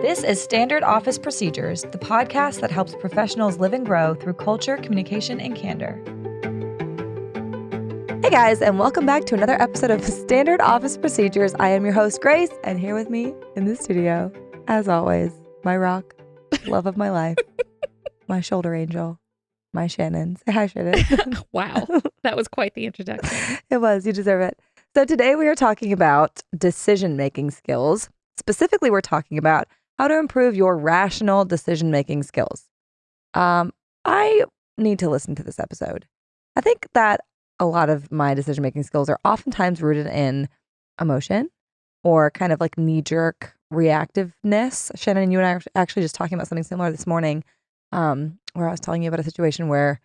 This is Standard Office Procedures, the podcast that helps professionals live and grow through culture, communication, and candor. Hey guys, and welcome back to another episode of Standard Office Procedures. I am your host, Grace, and here with me in the studio, as always, my rock, love of my life, my shoulder angel, my Shannon. Say hi, Shannon. Wow, that was quite the introduction. It was. You deserve it. So today we are talking about decision-making skills. Specifically, we're talking about how to improve your rational decision-making skills. I need to listen to this episode. I think that a lot of my decision-making skills are oftentimes rooted in emotion or kind of like knee-jerk reactiveness. Shannon, you and I were actually just talking about something similar this morning, where I was telling you about a situation where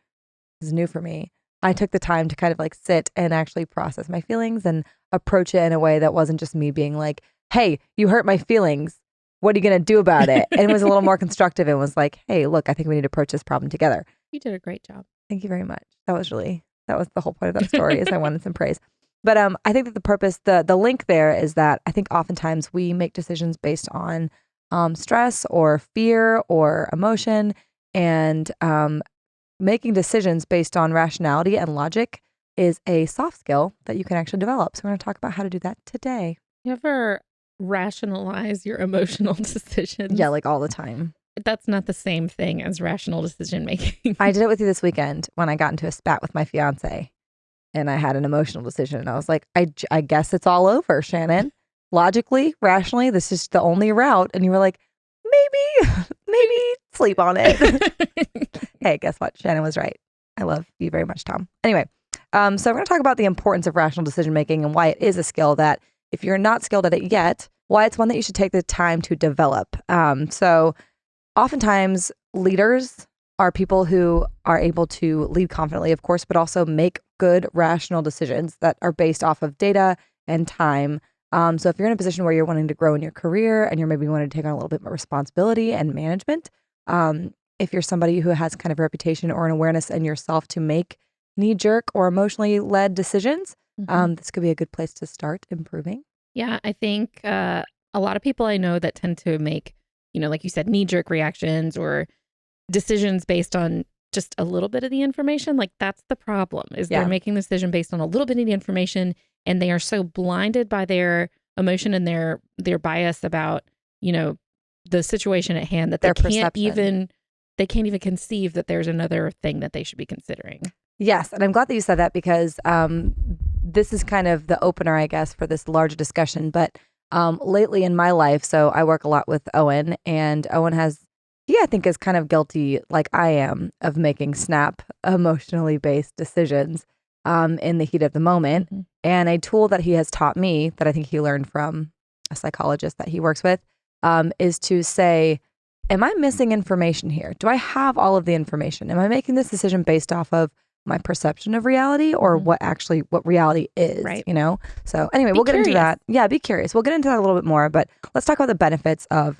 this is new for me. I took the time to kind of like sit and actually process my feelings and approach it in a way that wasn't just me being like, hey, you hurt my feelings. What are you going to do about it? And it was a little more constructive and was like, hey, look, I think we need to approach this problem together. You did a great job. Thank you very much. That was the whole point of that story is I wanted some praise. But I think that the purpose, the link there is that I think oftentimes we make decisions based on stress or fear or emotion, and making decisions based on rationality and logic is a soft skill that you can actually develop. So we're going to talk about how to do that today. You ever rationalize your emotional decisions? Yeah, like all the time. That's not the same thing as rational decision making. I did it with you this weekend when I got into a spat with my fiance and I had an emotional decision. And I was like, I guess it's all over, Shannon. Logically, rationally, this is the only route. And you were like, maybe sleep on it. Hey, guess what? Shannon was right. I love you very much, Tom. Anyway, so we're going to talk about the importance of rational decision making and why it is a skill that if you're not skilled at it yet, why it's one that you should take the time to develop. So oftentimes leaders are people who are able to lead confidently, of course, but also make good rational decisions that are based off of data and time. So if you're in a position where you're wanting to grow in your career and you're maybe wanting to take on a little bit more responsibility and management, if you're somebody who has kind of a reputation or an awareness in yourself to make knee-jerk or emotionally led decisions, this could be a good place to start improving. Yeah, I think a lot of people I know that tend to make, like you said, knee-jerk reactions or decisions based on just a little bit of the information. Like that's the problem is they're making the decision based on a little bit of the information, and they are so blinded by their emotion and their bias about, the situation at hand that they can't even conceive that there's another thing that they should be considering. Yes. And I'm glad that you said that because this is kind of the opener, I guess, for this larger discussion. But lately in my life, so I work a lot with Owen, and Owen I think is kind of guilty, like I am, of making snap, emotionally based decisions in the heat of the moment. Mm-hmm. And a tool that he has taught me that I think he learned from a psychologist that he works with is to say, am I missing information here? Do I have all of the information? Am I making this decision based off of my perception of reality or what reality is, right? So anyway, we'll get into that. Yeah, be curious. We'll get into that a little bit more, but let's talk about the benefits of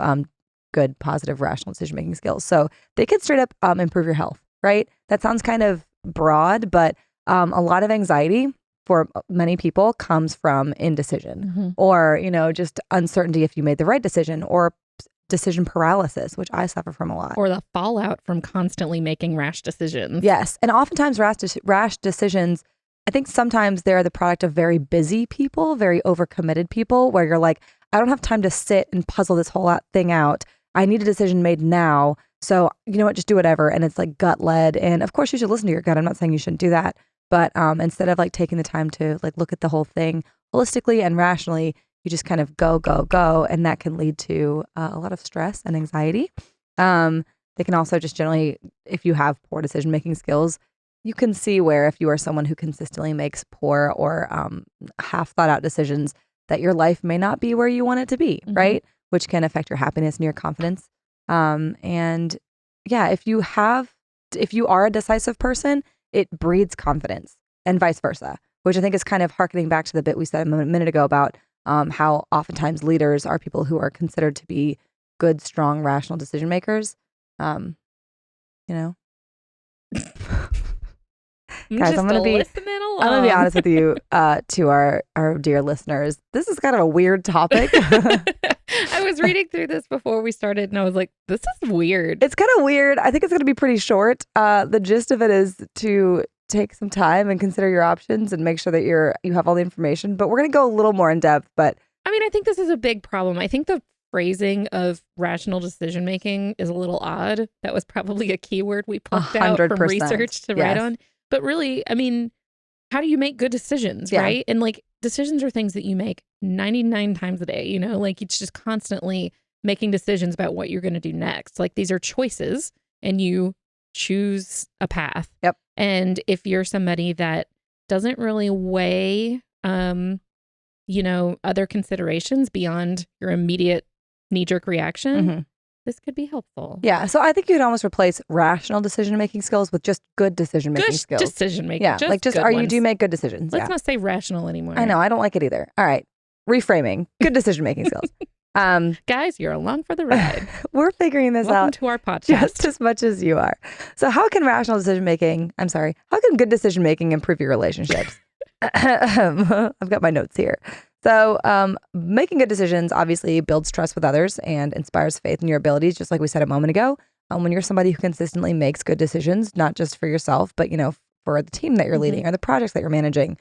good, positive, rational decision-making skills. So they could straight up improve your health, right? That sounds kind of broad, but a lot of anxiety for many people comes from indecision or, just uncertainty if you made the right decision or decision paralysis, which I suffer from a lot. Or the fallout from constantly making rash decisions. Yes. And oftentimes rash decisions, I think sometimes they're the product of very busy people, very overcommitted people, where you're like, I don't have time to sit and puzzle this whole thing out. I need a decision made now. So you know what, just do whatever. And it's like gut led. And of course you should listen to your gut. I'm not saying you shouldn't do that. But instead of like taking the time to like look at the whole thing holistically and rationally, you just kind of go. And that can lead to a lot of stress and anxiety. They can also just generally, if you have poor decision-making skills, you can see where if you are someone who consistently makes poor or half thought out decisions, that your life may not be where you want it to be, right? Which can affect your happiness and your confidence. And yeah, if you are a decisive person, it breeds confidence and vice versa, which I think is kind of hearkening back to the bit we said a minute ago about how oftentimes leaders are people who are considered to be good, strong, rational decision makers. Guys, I'm gonna be honest with you, to our dear listeners. This is kind of a weird topic. I was reading through this before we started and I was like, this is weird. It's kind of weird. I think it's going to be pretty short. The gist of it is to take some time and consider your options and make sure that you have all the information. But we're going to go a little more in depth. But I mean, I think this is a big problem. I think the phrasing of rational decision making is a little odd. That was probably a keyword we plucked out from 100%. research to write on. But really, I mean, how do you make good decisions, right? And like decisions are things that you make 99 times a day, you know, like it's just constantly making decisions about what you're going to do next. Like these are choices and you choose a path. Yep. And if you're somebody that doesn't really weigh, you know, other considerations beyond your immediate knee-jerk reaction, this could be helpful. Yeah. So I think you could almost replace rational decision-making skills with just good decision-making skills. Decision-making. Yeah. Do you make good decisions? Let's not say rational anymore. I know. I don't like it either. All right. Reframing. Good decision-making skills. Guys, you're along for the ride. We're figuring this Welcome out to our podcast. just as much as you are. So how can how can good decision-making improve your relationships? I've got my notes here. So making good decisions obviously builds trust with others and inspires faith in your abilities, just like we said a moment ago. When you're somebody who consistently makes good decisions, not just for yourself, but, you know, for the team that you're leading or the projects that you're managing,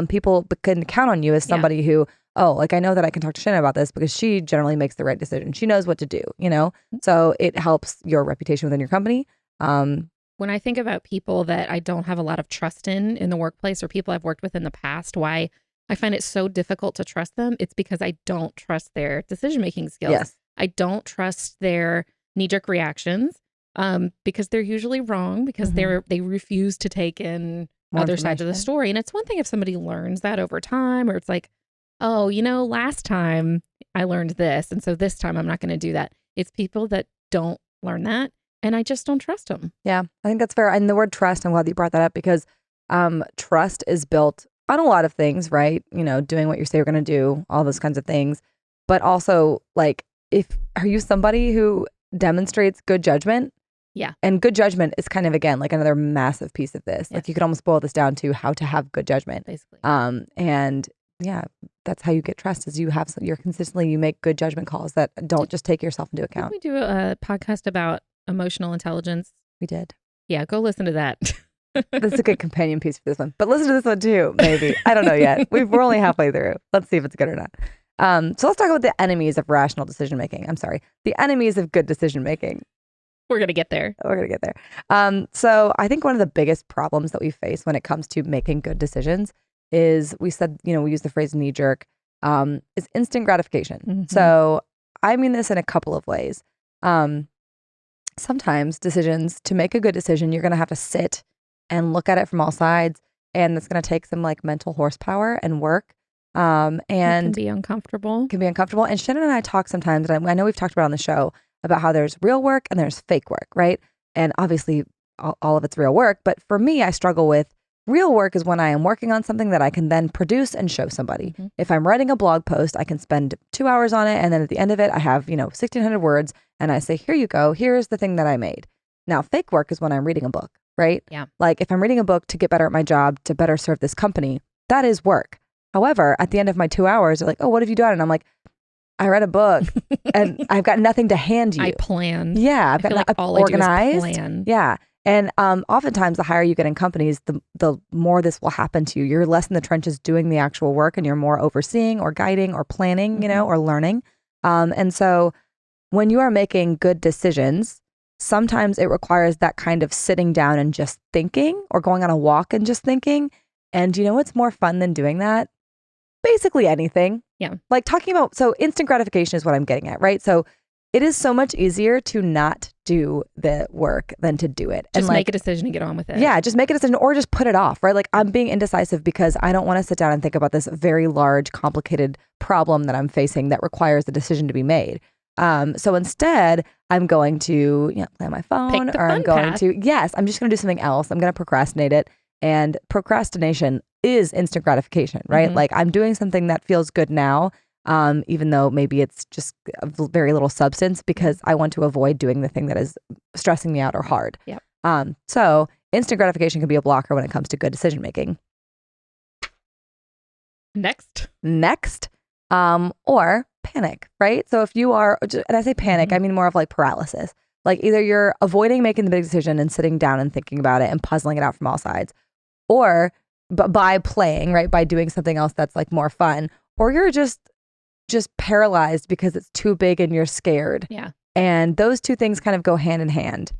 people can count on you as somebody who, like I know that I can talk to Shannon about this because she generally makes the right decision. She knows what to do, you know? So it helps your reputation within your company. When I think about people that I don't have a lot of trust in the workplace or people I've worked with in the past, why I find it so difficult to trust them, it's because I don't trust their decision-making skills. Yes. I don't trust their knee-jerk reactions because they're usually wrong because they refuse to take in other sides of the story. And it's one thing if somebody learns that over time or it's like, oh, you know, last time I learned this and so this time I'm not going to do that. It's people that don't learn that and I just don't trust them. Yeah, I think that's fair. And the word trust, I'm glad that you brought that up because trust is built on a lot of things, right? You know, doing what you say you're going to do, all those kinds of things. But also, like, are you somebody who demonstrates good judgment? Yeah. And good judgment is kind of, again, like another massive piece of this. Yes. Like you could almost boil this down to how to have good judgment. Basically. And yeah, that's how you get trust is you make good judgment calls that don't just take yourself into account. Did we do a podcast about emotional intelligence? We did. Yeah, go listen to that. That's a good companion piece for this one. But listen to this one too, maybe. I don't know yet. We're only halfway through. Let's see if it's good or not. So let's talk about the enemies of rational decision making. I'm sorry. The enemies of good decision making. We're going to get there. So I think one of the biggest problems that we face when it comes to making good decisions is we use the phrase knee jerk, is instant gratification. So I mean this in a couple of ways. Sometimes decisions, to make a good decision, you're going to have to sit and look at it from all sides. And it's going to take some like mental horsepower and work. And it can be uncomfortable. And Shannon and I talk sometimes, and I know we've talked about on the show about how there's real work and there's fake work, right? And obviously all of it's real work. But for me, I struggle with real work is when I am working on something that I can then produce and show somebody. If I'm writing a blog post, I can spend 2 hours on it. And then at the end of it, I have, 1,600 words. And I say, here you go. Here's the thing that I made. Now, fake work is when I'm reading a book, right? Yeah. Like if I'm reading a book to get better at my job, to better serve this company, that is work. However, at the end of my 2 hours, they're like, oh, what have you done? And I'm like, I read a book and I've got nothing to hand you. I planned. Yeah. I've got like all organized. I do is plan. Yeah. And oftentimes the higher you get in companies, the more this will happen to you. You're less in the trenches doing the actual work and you're more overseeing or guiding or planning, or learning. And so when you are making good decisions, sometimes it requires that kind of sitting down and just thinking or going on a walk and just thinking. And you know what's more fun than doing that? Basically anything. Yeah. Like talking about, so instant gratification is what I'm getting at, right? So it is so much easier to not do the work than to do it. Just make a decision and get on with it. Yeah, just make a decision or just put it off, right? Like I'm being indecisive because I don't want to sit down and think about this very large, complicated problem that I'm facing that requires the decision to be made. So instead, I'm going to play on my phone or I'm going to, I'm just going to do something else. I'm going to procrastinate it. And procrastination is instant gratification, right? Like I'm doing something that feels good now, even though maybe it's just a very little substance because I want to avoid doing the thing that is stressing me out or hard. Yep. So instant gratification can be a blocker when it comes to good decision making. Next, or panic, right? So if you are, and I say panic, I mean more of like paralysis. Like either you're avoiding making the big decision and sitting down and thinking about it and puzzling it out from all sides, or by playing, right? By doing something else that's like more fun, or you're just paralyzed because it's too big and you're scared. Yeah. And those two things kind of go hand in hand.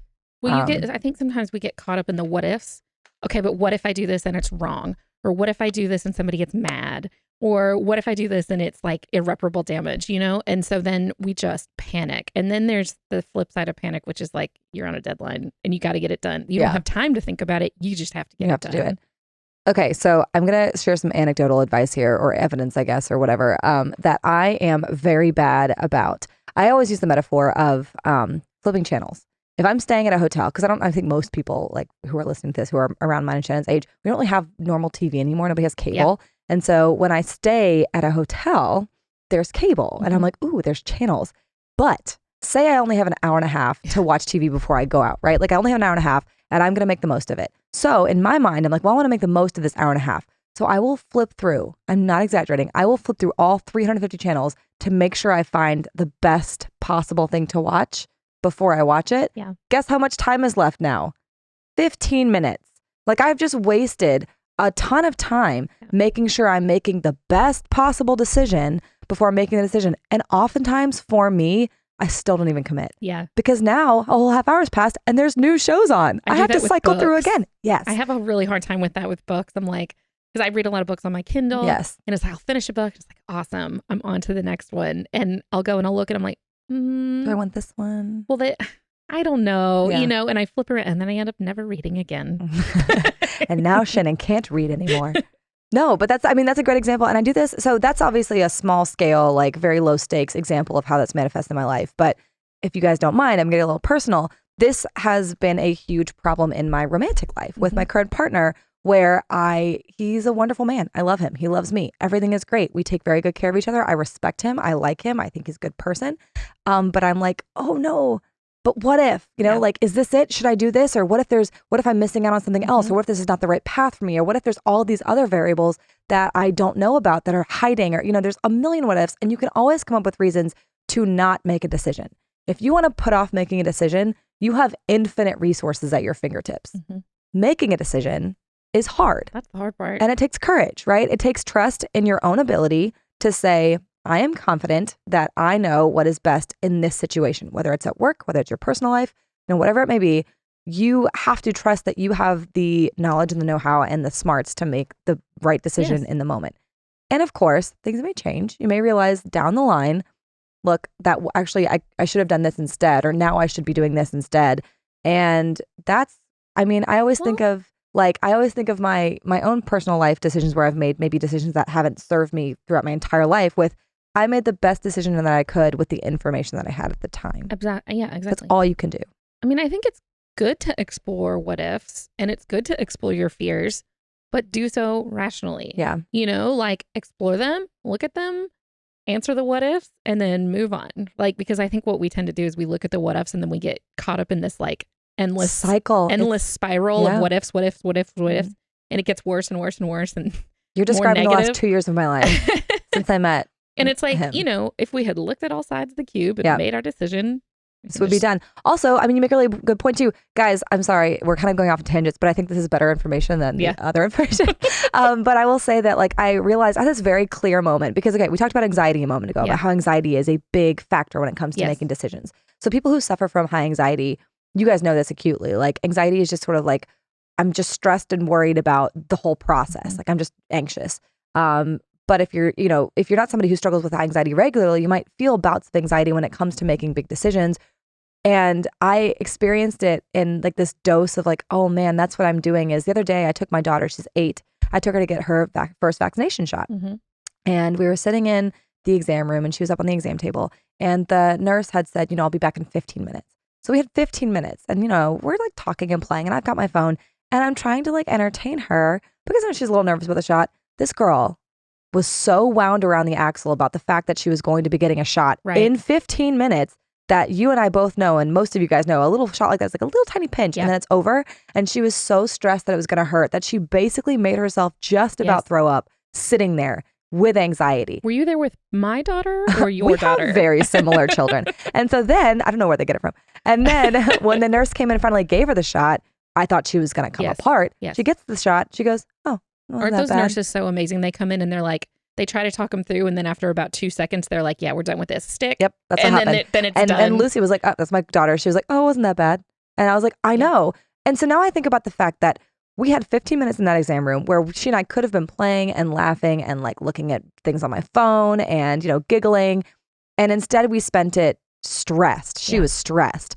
Well, I think sometimes we get caught up in the what ifs. Okay, but what if I do this and it's wrong? Or what if I do this and somebody gets mad? Or what if I do this and it's like irreparable damage, you know? And so then we just panic. And then there's the flip side of panic, which is like you're on a deadline and you got to get it done. You don't have time to think about it. You just have to get it done. You have to do it. Okay, so I'm going to share some anecdotal advice here, or evidence, I guess, or whatever, that I am very bad about. I always use the metaphor of flipping channels. If I'm staying at a hotel, because I think most people like who are listening to this, who are around mine and Shannon's age, we don't really have normal TV anymore. Nobody has cable. Yeah. And so when I stay at a hotel, there's cable. And I'm like, ooh, there's channels. But say I only have an hour and a half to watch TV before I go out, right? Like I only have an hour and a half and I'm going to make the most of it. So in my mind, I'm like, well, I want to make the most of this hour and a half. So I will flip through, I'm not exaggerating, I will flip through all 350 channels to make sure I find the best possible thing to watch before I watch it. Yeah. Guess how much time is left now? 15 minutes. Like I've just wasted a ton of time making sure I'm making the best possible decision before making the decision. And oftentimes for me, I still don't even commit. Yeah. Because now a whole half hour's passed and there's new shows on. I have to cycle through again. Yes. I have a really hard time with that with books. I'm like, because I read a lot of books on my Kindle. Yes. And it's like, I'll finish a book. It's like, awesome. I'm on to the next one. And I'll go and I'll look and I'm like, do I want this one? Well, I don't know, you know, and I flip around and then I end up never reading again. And now Shannon can't read anymore. No, but that's a great example. And I do this. So that's obviously a small scale, like very low stakes example of how that's manifested in my life. But if you guys don't mind, I'm getting a little personal. This has been a huge problem in my romantic life with my current partner, where he's a wonderful man. I love him. He loves me. Everything is great. We take very good care of each other. I respect him. I like him. I think he's a good person. But I'm like, oh no, but what if, like, is this it? Should I do this? Or what if I'm missing out on something else? Or what if this is not the right path for me? Or what if there's all these other variables that I don't know about that are hiding? Or, there's a million what ifs, and you can always come up with reasons to not make a decision. If you want to put off making a decision, you have infinite resources at your fingertips. Making a decision is hard. That's the hard part. And it takes courage, right? It takes trust in your own ability to say, I am confident that I know what is best in this situation, whether it's at work, whether it's your personal life, whatever it may be. You have to trust that you have the knowledge and the know-how and the smarts to make the right decision in the moment. And of course, things may change. You may realize down the line, look, that actually I should have done this instead, or now I should be doing this instead. And that's, I always think of my own personal life decisions where I've made maybe decisions that haven't served me throughout my entire life I made the best decision that I could with the information that I had at the time. Exactly. Yeah, exactly. That's all you can do. I think it's good to explore what ifs, and it's good to explore your fears, but do so rationally. Yeah. Like explore them, look at them, answer the what ifs, and then move on. Like, because I think what we tend to do is we look at the what ifs and then we get caught up in this like endless spiral of what ifs. And it gets worse and worse and worse. And you're describing the last 2 years of my life since I met. And it's like, if we had looked at all sides of the cube and made our decision, this would be done. Also, you make a really good point too. Guys, I'm sorry, we're kind of going off on tangents, but I think this is better information than the other information. But I will say that I realized I had this very clear moment because, we talked about anxiety a moment ago, about how anxiety is a big factor when it comes to making decisions. So people who suffer from high anxiety, you guys know this acutely. Like anxiety is just sort of like, I'm just stressed and worried about the whole process. Like I'm just anxious. But if you're not somebody who struggles with anxiety regularly, you might feel bouts of anxiety when it comes to making big decisions. And I experienced it in like this dose of like, oh man, that's what I'm doing. Is the other day I took my daughter, she's 8. I took her to get her first vaccination shot. And we were sitting in the exam room and she was up on the exam table. And the nurse had said, I'll be back in 15 minutes. So we had 15 minutes and, we're like talking and playing and I've got my phone and I'm trying to like entertain her because she's a little nervous about the shot. This girl was so wound around the axle about the fact that she was going to be getting a shot in 15 minutes that you and I both know, and most of you guys know, a little shot like that's like a little tiny pinch and then it's over. And she was so stressed that it was going to hurt that she basically made herself just about throw up sitting there, with anxiety. Were you there with my daughter or your We daughter? have very similar children. And so then, I don't know where they get it from. And then when the nurse came in and finally gave her the shot, I thought she was going to come apart. Yes. She gets the shot. She goes, oh, Aren't those nurses so amazing? They come in and they're like, they try to talk them through. And then after about 2 seconds, they're like, yeah, we're done with this. Stick. Yep, that's what happened. Then it's done. And Lucy was like, oh, that's my daughter. She was like, oh, wasn't that bad? And I was like, I know. And so now I think about the fact that we had 15 minutes in that exam room where she and I could have been playing and laughing and like looking at things on my phone and, giggling. And instead we spent it stressed. She was stressed.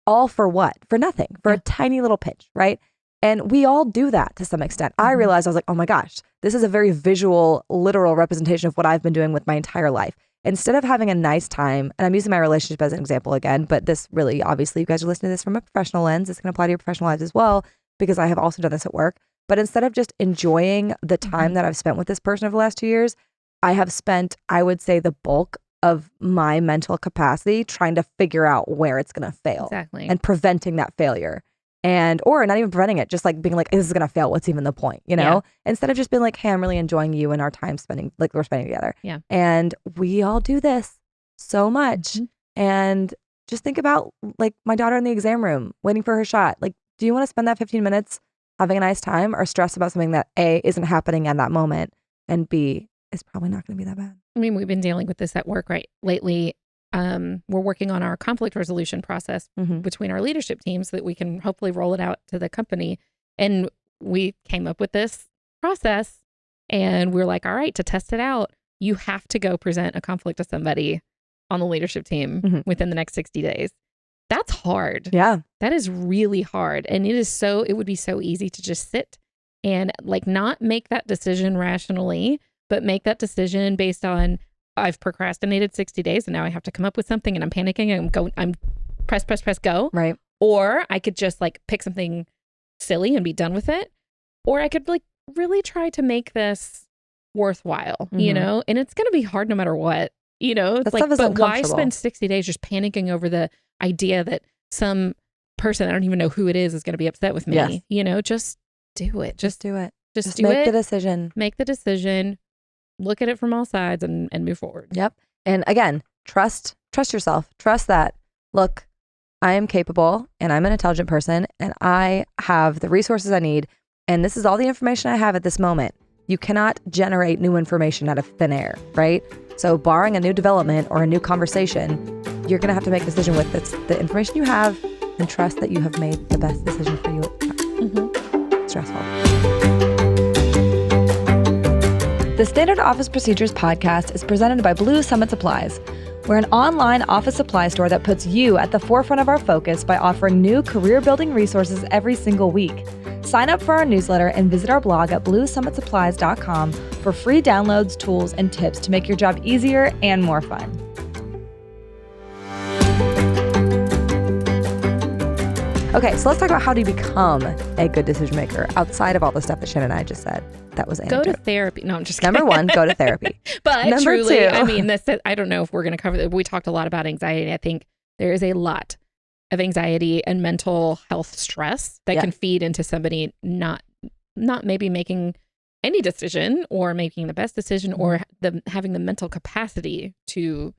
All for what? For nothing. For a tiny little pinch, right? And we all do that to some extent. I realized, I was like, oh my gosh, this is a very visual, literal representation of what I've been doing with my entire life. Instead of having a nice time, and I'm using my relationship as an example again, but this really, obviously, you guys are listening to this from a professional lens. It's going to apply to your professional lives as well, because I have also done this at work. But instead of just enjoying the time that I've spent with this person over the last 2 years, I have spent, I would say, the bulk of my mental capacity trying to figure out where it's going to fail. Exactly. And preventing that failure. Or not even preventing it, just like being like, this is going to fail. What's even the point? Instead of just being like, hey, I'm really enjoying you and our time spending, like we're spending together. Yeah. And we all do this so much. And just think about like my daughter in the exam room waiting for her shot. Like, do you want to spend that 15 minutes having a nice time or stress about something that A, isn't happening at that moment, and B, is probably not going to be that bad? I mean, we've been dealing with this at work, right? Lately, we're working on our conflict resolution process between our leadership team so that we can hopefully roll it out to the company. And we came up with this process and we're like, all right, to test it out, you have to go present a conflict to somebody on the leadership team within the next 60 days. That's hard. Yeah. That is really hard. And it would be so easy to just sit and like not make that decision rationally, but make that decision based on, I've procrastinated 60 days and now I have to come up with something and I'm panicking and I'm press, go. Right. Or I could just like pick something silly and be done with it. Or I could like really try to make this worthwhile, and it's going to be hard no matter what, it's that like, but why uncomfortable. spend 60 days just panicking over the idea that some person, I don't even know who it is going to be upset with me, just do it. Just do it. Just do make it. the decision. Make the decision. Look at it from all sides and move forward. Yep. And again, trust yourself. Trust that, look, I am capable and I'm an intelligent person and I have the resources I need. And this is all the information I have at this moment. You cannot generate new information out of thin air, right? So barring a new development or a new conversation, you're going to have to make a decision with the information you have and trust that you have made the best decision for you at the time. Stressful. The Standard Office Procedures podcast is presented by Blue Summit Supplies. We're an online office supply store that puts you at the forefront of our focus by offering new career-building resources every single week. Sign up for our newsletter and visit our blog at bluesummitsupplies.com for free downloads, tools, and tips to make your job easier and more fun. Okay, so let's talk about how do you become a good decision maker outside of all the stuff that Shannon and I just said. That was go to therapy. No, I'm just kidding. Number one, go to therapy. But Number truly, two, I mean, I don't know if we're going to cover that. We talked a lot about anxiety. I think there is a lot of anxiety and mental health stress that can feed into somebody not maybe making any decision or making the best decision or having the mental capacity to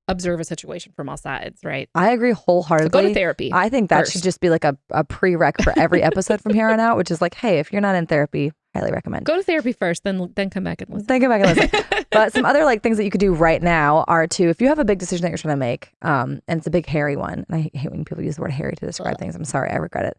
observe a situation from all sides, right? I agree wholeheartedly. So go to therapy. I think that should just be like a prereq for every episode from here on out, which is like, hey, if you're not in therapy, highly recommend. Go to therapy first, then come back and listen. Then come back and listen. But some other like things that you could do right now are to, if you have a big decision that you're trying to make, and it's a big hairy one, and I hate when people use the word hairy to describe things. I'm sorry, I regret it.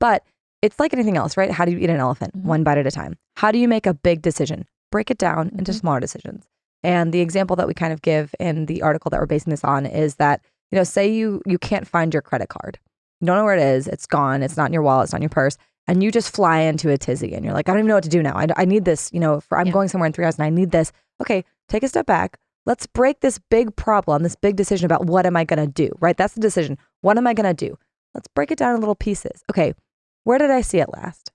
But it's like anything else, right? How do you eat an elephant? One bite at a time. How do you make a big decision? Break it down into smaller decisions. And the example that we kind of give in the article that we're basing this on is that, say you can't find your credit card. You don't know where it is. It's gone. It's not in your wallet. It's not in your purse. And you just fly into a tizzy and you're like, I don't even know what to do now. I need this, I'm going somewhere in 3 hours and I need this. Okay, take a step back. Let's break this big problem, this big decision about what am I going to do, right? That's the decision. What am I going to do? Let's break it down in little pieces. Okay, where did I see it last?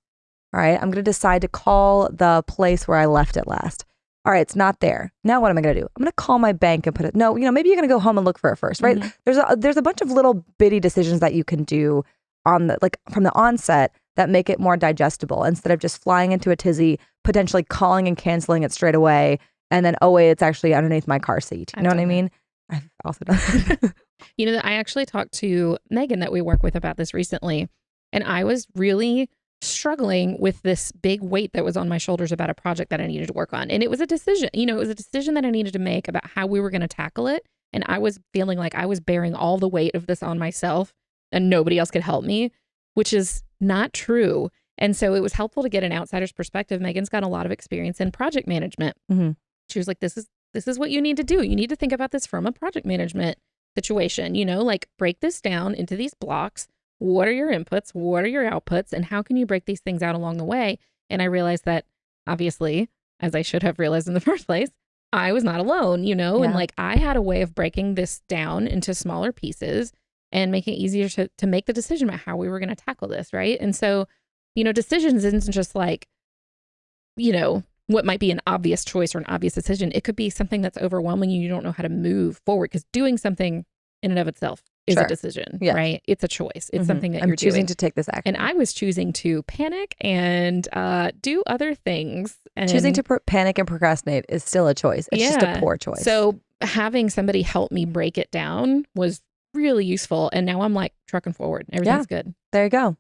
All right, I'm going to decide to call the place where I left it last. All right, it's not there. Now what am I going to do? I'm going to call my bank and put it. No, maybe you're going to go home and look for it first, right? There's a bunch of little bitty decisions that you can do from the onset that make it more digestible instead of just flying into a tizzy, potentially calling and canceling it straight away And then, oh wait, it's actually underneath my car seat. You know what I done that. mean? I've also done that. You know, I actually talked to Megan that we work with about this recently, and I was really struggling with this big weight that was on my shoulders about a project that I needed to work on. And it was a decision, you know, it was a decision that I needed to make about how we were going to tackle it. And I was feeling like I was bearing all the weight of this on myself and nobody else could help me, which is not true. And so it was helpful to get an outsider's perspective. Megan's got a lot of experience in project management. Mm-hmm. She was like, this is what you need to do. You need to think about this from a project management situation, you know, like break this down into these blocks. What are your inputs? What are your outputs? And how can you break these things out along the way? And I realized that obviously, as I should have realized in the first place, I was not alone, you know, and like I had a way of breaking this down into smaller pieces and making it easier to make the decision about how we were going to tackle this. Right. And so, you know, decisions isn't just like, you know, what might be an obvious choice or an obvious decision. It could be something that's overwhelming you. You don't know how to move forward because doing something in and of itself is a decision, right? It's a choice. It's something that you're choosing doing. to take this action. And I was choosing to panic and do other things. And choosing to panic and procrastinate is still a choice. It's just a poor choice. So having somebody help me break it down was really useful. And now I'm like trucking forward. Everything's good. There you go.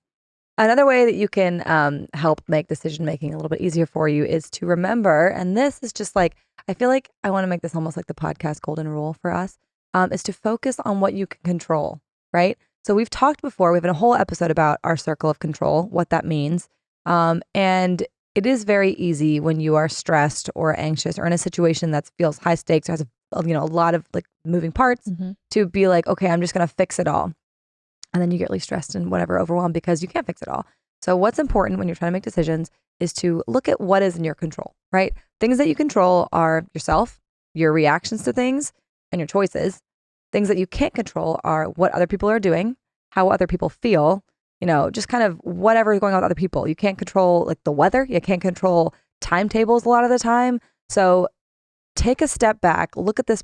Another way that you can help make decision-making a little bit easier for you is to remember, and this is just like, I feel like I want to make this almost like the podcast golden rule for us, is to focus on what you can control, right? So we've talked before, we have a whole episode about our circle of control, what that means. And it is very easy when you are stressed or anxious or in a situation that feels high stakes or has a lot of like moving parts to be like, okay, I'm just going to fix it all. And then you get really stressed and whatever, overwhelmed because you can't fix it all. So what's important when you're trying to make decisions is to look at what is in your control, right? Things that you control are yourself, your reactions to things, and your choices. Things that you can't control are what other people are doing, how other people feel, you know, just kind of whatever is going on with other people. You can't control like the weather. You can't control timetables a lot of the time. So take a step back, look at this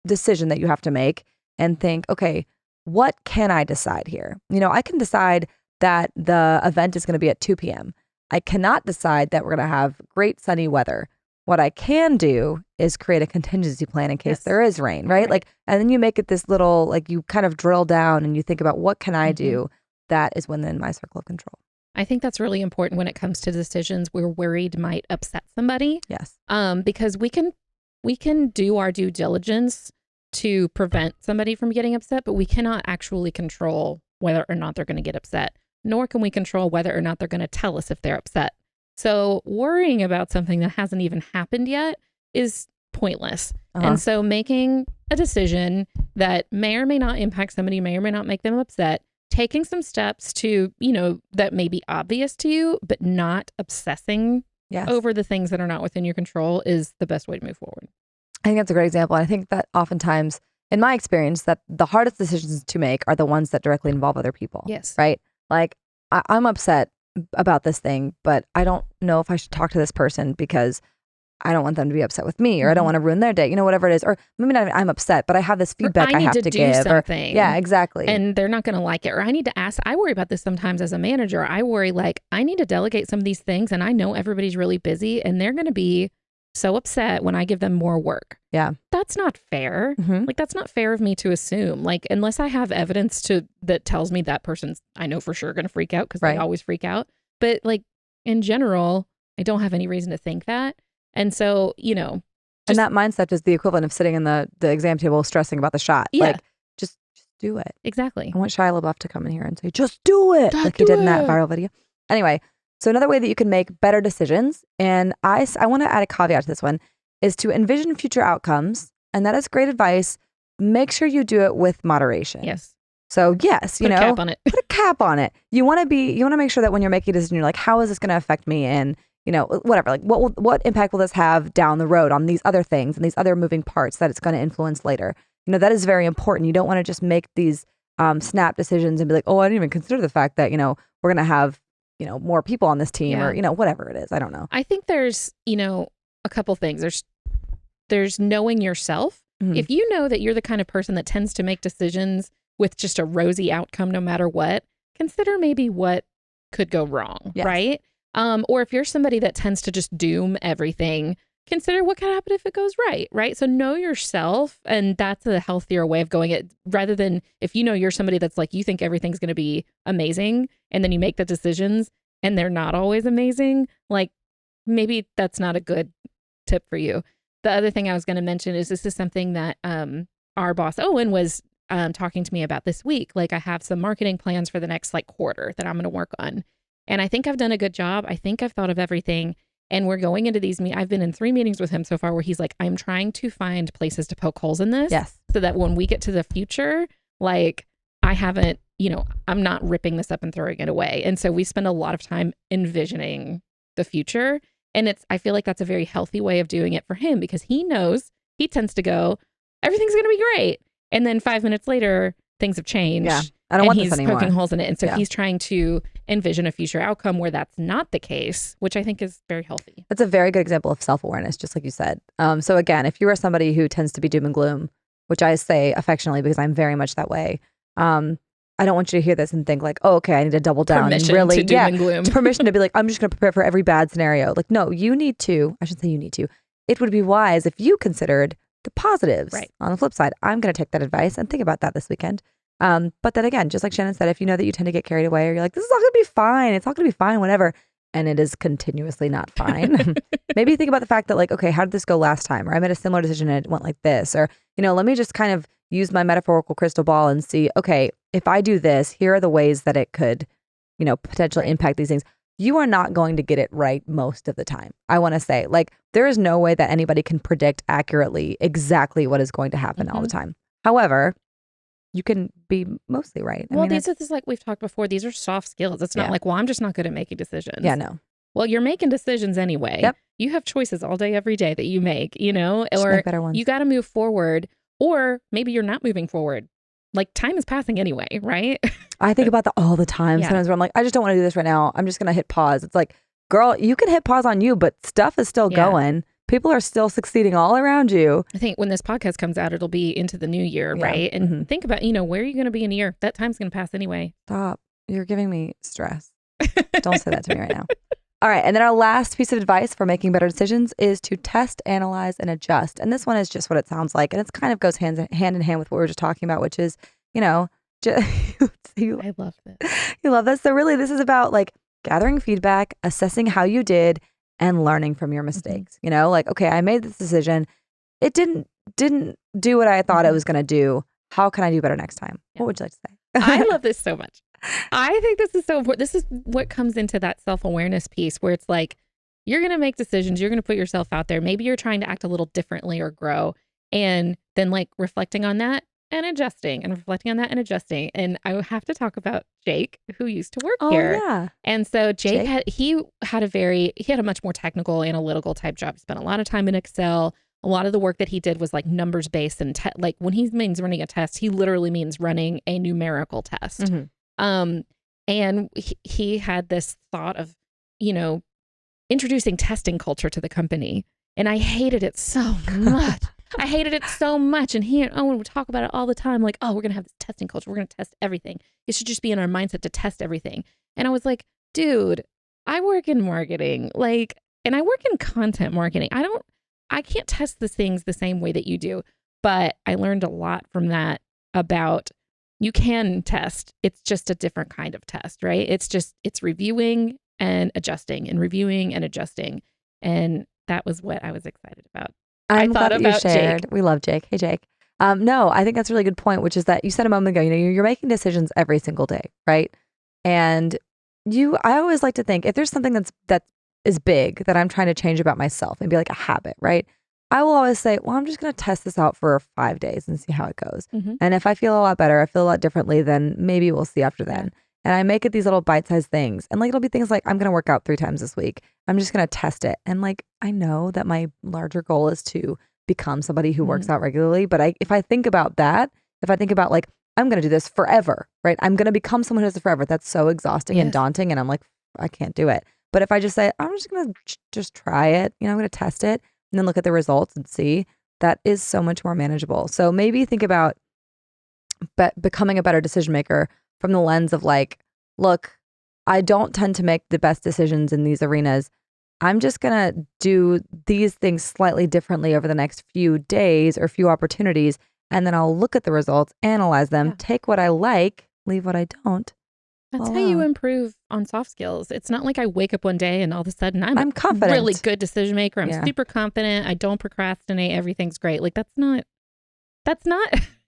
decision that you have to make and think, okay, what can I decide here? You know, I can decide that the event is going to be at 2 p.m. I cannot decide that we're going to have great sunny weather. What I can do is create a contingency plan in case there is rain, right? Like, and then you make it this little, like you kind of drill down and you think about what can I do that is within my circle of control. I think that's really important when it comes to decisions we're worried might upset somebody. Yes. Because we can do our due diligence to prevent somebody from getting upset, but we cannot actually control whether or not they're going to get upset, nor can we control whether or not they're going to tell us if they're upset. So worrying about something that hasn't even happened yet is pointless. And so making a decision that may or may not impact somebody, may or may not make them upset, taking some steps to, you know, that may be obvious to you, but not obsessing over the things that are not within your control is the best way to move forward. I think that's a great example. And I think that oftentimes, in my experience, that the hardest decisions to make are the ones that directly involve other people. Yes. Right? Like, I'm upset about this thing, but I don't know if I should talk to this person because I don't want them to be upset with me, or I don't want to ruin their day, you know, whatever it is. Or maybe not even I'm upset, but I have this feedback I have to give. Something. Yeah, exactly. And they're not going to like it. Or I need to ask. I worry about this sometimes as a manager. I worry like I need to delegate some of these things, and I know everybody's really busy and they're going to be so upset when I give them more work. Yeah. That's not fair. Like, that's not fair of me to assume. Like, unless I have evidence that tells me that person's, I know for sure going to freak out because they always freak out. But like, in general, I don't have any reason to think that. And so, you know. And that mindset is the equivalent of sitting in the exam table stressing about the shot. Yeah. Like, just do it. Exactly. I want Shia LaBeouf to come in here and say, just do it. Like he did in that viral video. Anyway. So another way that you can make better decisions, and I want to add a caveat to this one, is to envision future outcomes. And that is great advice. Make sure you do it with moderation. Yes. So yes, put a cap on it. Put a cap on it. You want to make sure that when you're making a decision, you're like, how is this going to affect me? And, you know, whatever, like what impact will this have down the road on these other things and these other moving parts that it's going to influence later? You know, that is very important. You don't want to just make these snap decisions and be like, oh, I didn't even consider the fact that, you know, we're going to have, you know, more people on this team or, you know, whatever it is. I don't know. I think there's, you know, a couple things. There's knowing yourself. If you know that you're the kind of person that tends to make decisions with just a rosy outcome no matter what, consider maybe what could go wrong, right? Or if you're somebody that tends to just doom everything, consider what can happen if it goes right, right? So know yourself, and that's a healthier way of going it, rather than if you know you're somebody that's like, you think everything's going to be amazing, and then you make the decisions and they're not always amazing, like maybe that's not a good tip for you. The other thing I was going to mention is this is something that our boss Owen was talking to me about this week. Like I have some marketing plans for the next like quarter that I'm going to work on. And I think I've done a good job. I think I've thought of everything. And we're going into these I've been in 3 meetings with him so far where he's like, I'm trying to find places to poke holes in this. Yes. So that when we get to the future, like I haven't, I'm not ripping this up and throwing it away. And so we spend a lot of time envisioning the future. And I feel like that's a very healthy way of doing it for him because he knows he tends to go, everything's going to be great. And then 5 minutes later, things have changed. Yeah. I don't want this He's anymore. poking holes in it. And so he's trying to envision a future outcome where that's not the case, which I think is very healthy. That's a very good example of self-awareness, just like you said. So again, if you are somebody who tends to be doom and gloom, which I say affectionately because I'm very much that way, I don't want you to hear this and think like, oh, okay, I need to double down Permission and really, to doom and gloom. Permission to be like, I'm just going to prepare for every bad scenario. Like, no, you need to. I shouldn't say you need to. It would be wise if you considered the positives. Right. On the flip side, I'm going to take that advice and think about that this weekend. But then again, just like Shannon said, if you know that you tend to get carried away or you're like, this is all going to be fine. It's all going to be fine, whatever. And it is continuously not fine. Maybe think about the fact that like, okay, how did this go last time? Or I made a similar decision and it went like this. Or, let me just kind of use my metaphorical crystal ball and see, okay, if I do this, here are the ways that it could, potentially impact these things. You are not going to get it right most of the time. I want to say, like, there is no way that anybody can predict accurately exactly what is going to happen all the time. However, you can be mostly right. Well, these are just like we've talked before. These are soft skills. It's not like, well, I'm just not good at making decisions. Yeah, no. Well, you're making decisions anyway. Yep. You have choices all day, every day that you make, Just or make better ones. you got to move forward, or maybe you're not moving forward. Like time is passing anyway, right? I think about that all the time. Yeah. Sometimes where I'm like, I just don't want to do this right now. I'm just going to hit pause. It's like, girl, you can hit pause on you, but stuff is still going. People are still succeeding all around you. I think when this podcast comes out, it'll be into the new year, right? And think about, where are you going to be in a year? That time's going to pass anyway. Stop. You're giving me stress. Don't say that to me right now. All right. And then our last piece of advice for making better decisions is to test, analyze, and adjust. And this one is just what it sounds like. And it kind of goes hand in hand with what we were just talking about, which is, I love this. You love this. So really, this is about like gathering feedback, assessing how you did, and learning from your mistakes. Like, okay, I made this decision. It didn't do what I thought it was going to do. How can I do better next time? Yeah. What would you like to say? I love this so much. I think this is so important. This is what comes into that self-awareness piece where it's like, you're going to make decisions. You're going to put yourself out there. Maybe you're trying to act a little differently or grow. And then like reflecting on that and adjusting and reflecting on that and adjusting. And I have to talk about Jake, who used to work here. Yeah. And so Jake had a much more technical, analytical type job. He spent a lot of time in Excel. A lot of the work that he did was like numbers based and like when he means running a test, he literally means running a numerical test. And he had this thought of, introducing testing culture to the company. And I hated it so much. I hated it so much. And he and Owen would talk about it all the time. Like, oh, we're going to have this testing culture. We're going to test everything. It should just be in our mindset to test everything. And I was like, dude, I work in marketing, and I work in content marketing. I can't test the things the same way that you do. But I learned a lot from that about you can test. It's just a different kind of test, right? It's reviewing and adjusting and reviewing and adjusting. And that was what I was excited about. I'm glad that you shared. Jake. We love Jake. Hey, Jake. No, I think that's a really good point, which is that you said a moment ago, you're making decisions every single day, right? And I always like to think if there's something that is big that I'm trying to change about myself and be like a habit, right? I will always say, well, I'm just going to test this out for 5 days and see how it goes. And if I feel a lot better, I feel a lot differently, then maybe we'll see after then. And I make it these little bite-sized things. And like, it'll be things like, I'm going to work out 3 times this week. I'm just going to test it. And like, I know that my larger goal is to become somebody who works out regularly. But if I think about like, I'm going to do this forever, right? I'm going to become someone who does it forever. That's so exhausting and daunting. And I'm like, I can't do it. But if I just say, I'm just going to just try it, I'm going to test it and then look at the results and see, that is so much more manageable. So maybe think about becoming a better decision maker from the lens of like, look, I don't tend to make the best decisions in these arenas I'm just going to do these things slightly differently over the next few days or few opportunities. And then I'll look at the results, analyze them, take what I like, leave what I don't. That's how you improve on soft skills. It's not like I wake up one day and all of a sudden I'm confident. Really good decision maker. I'm super confident. I don't procrastinate. Everything's great. Like that's not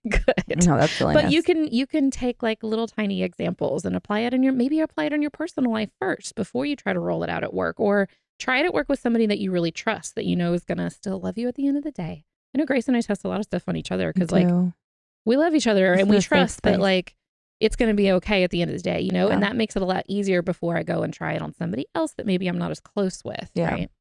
good. No, that's silliness. But you can take like little tiny examples and apply it in your personal life first before you try to roll it out at work, or try it at work with somebody that you really trust, that you know is gonna still love you at the end of the day. I know Grace and I test a lot of stuff on each other because like we love each other and we trust that like it's going to be okay at the end of the day, you know, and that makes it a lot easier before I go and try it on somebody else that maybe I'm not as close with. Yeah. Right.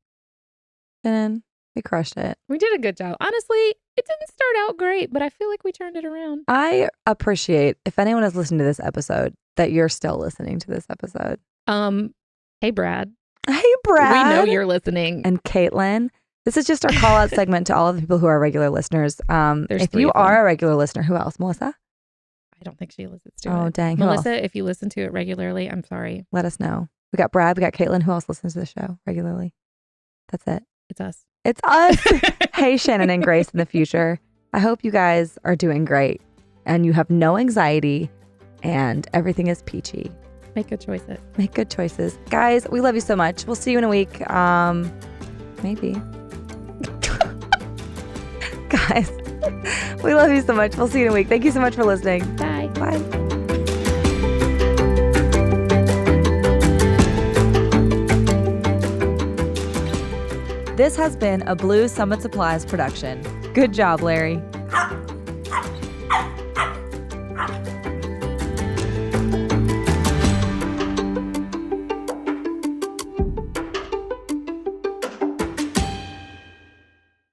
And we crushed it. We did a good job. Honestly, it didn't start out great, but I feel like we turned it around. I appreciate, if anyone has listened to this episode, that you're still listening to this episode. Hey, Brad. Hey, Brad. We know you're listening. And Caitlin. This is just our call out segment to all of the people who are regular listeners. If you are a regular listener, who else? Melissa? I don't think she listens to it. Oh, dang. Melissa, if you listen to it regularly, I'm sorry. Let us know. We got Brad. We got Caitlin. Who else listens to the show regularly? That's it. It's us. It's us. Hey, Shannon and Grace in the future. I hope you guys are doing great and you have no anxiety and everything is peachy. Make good choices. Make good choices. Guys, we love you so much. We'll see you in a week. Maybe. Guys, we love you so much. We'll see you in a week. Thank you so much for listening. Bye. Bye. This has been a Blue Summit Supplies production. Good job, Larry.